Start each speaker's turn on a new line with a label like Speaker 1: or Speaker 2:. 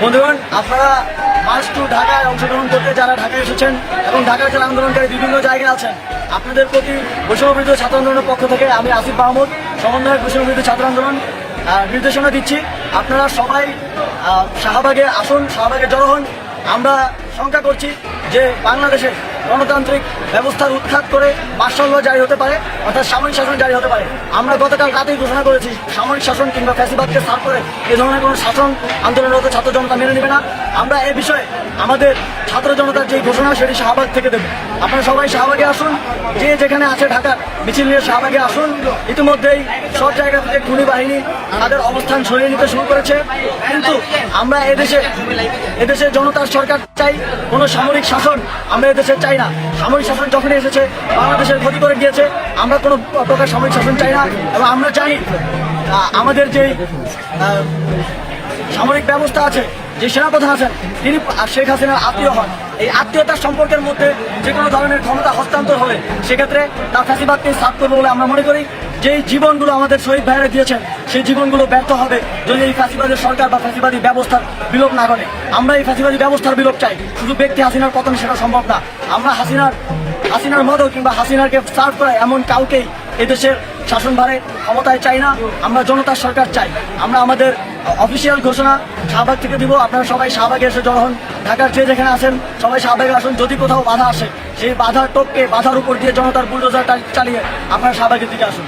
Speaker 1: বন্ধুগণ, আপনারা March two ঢাকায় অংশগ্রহণ করতে যারা ঢাকায় এসেছেন এবং ঢাকার জেলা আন্দোলনকারী বিভিন্ন জায়গায় আছেন, আপনাদের প্রতি বৈষম্যবিরোধী ছাত্র আন্দোলনের পক্ষ থেকে আমি আসিফ মাহমুদ, সমন্বয়ক বৈষম্যবিরোধী ছাত্র আন্দোলন, নির্দেশনা দিচ্ছি আপনারা সবাই শাহবাগে আসুন, শাহবাগে জড়ো হন। আমরা শঙ্কা করছি যে বাংলাদেশে গণতান্ত্রিক ব্যবস্থার উৎখাত করে মার্শাল ল জারি হতে পারে, অর্থাৎ সামরিক শাসন জারি হতে পারে। আমরা গতকাল রাতেই ঘোষণা করেছি সামরিক শাসন কিংবা ফ্যাসিবাদকে সার করে এ ধরনের কোনো শাসন আন্দোলনরত ছাত্র জনতা মেনে নেবে না। আমরা এ বিষয়ে আমাদের ছাত্র জনতার যে ঘোষণা সেটি শাহবাগ থেকে দেবে। আপনারা সবাই শাহবাগে আসুন, যে যেখানে আছে ঢাকার মিছিল নিয়ে শাহবাগে আসুন। ইতিমধ্যেই সব জায়গা থেকে খুনি বাহিনী তাদের অবস্থান সরিয়ে নিতে শুরু করেছে, কিন্তু আমরা এদেশে জনতার সরকার চাই, কোনো সামরিক শাসন আমরা এদেশে চাই না। সামরিক শাসন যখনই এসেছে বাংলাদেশের ক্ষতি করে গিয়েছে, আমরা কোনো প্রকার সামরিক শাসন চাই না। এবং আমরা জানি আমাদের যে সামরিক ব্যবস্থা আছে, যে সেনাপ্রধান আছেন তিনি শেখ হাসিনার আত্মীয় হন। এই আত্মীয়তার সম্পর্কের মধ্যে যে কোনো ধরনের ক্ষমতা হস্তান্তর হলে সেক্ষেত্রে তার ফ্যাসিবাদকে সাফ করবে বলে আমরা মনে করি। যেই জীবনগুলো আমাদের শহীদ ভাইয়েরা দিয়েছেন সেই জীবনগুলো ব্যর্থ হবে যদি এই ফ্যাসিবাদের সরকার বা ফ্যাসিবাদী ব্যবস্থার বিলোপ না করে। আমরা এই ফ্যাসিবাদী ব্যবস্থার বিলোপ চাই, শুধু ব্যক্তি হাসিনার পতন সেটা সম্ভব না। আমরা হাসিনার মতো কিংবা হাসিনারকে সার্ভ করা এমন কাউকেই এদেশের শাসনভারে ক্ষমতায় চাই না। আমরা জনতার সরকার চাই। আমরা আমাদের অফিসিয়াল ঘোষণা শাহবাগ থেকে দিব। আপনারা সবাই শাহবাগে এসে জড়ো হন। ঢাকার যে যেখানে আছেন সবাই শাহবাগে আসুন। যদি কোথাও বাধা আসে সেই বাধার টপকে বাধার উপর দিয়ে জনতার বুলডোজার চালিয়ে আপনারা শাহবাগের দিকে আসুন।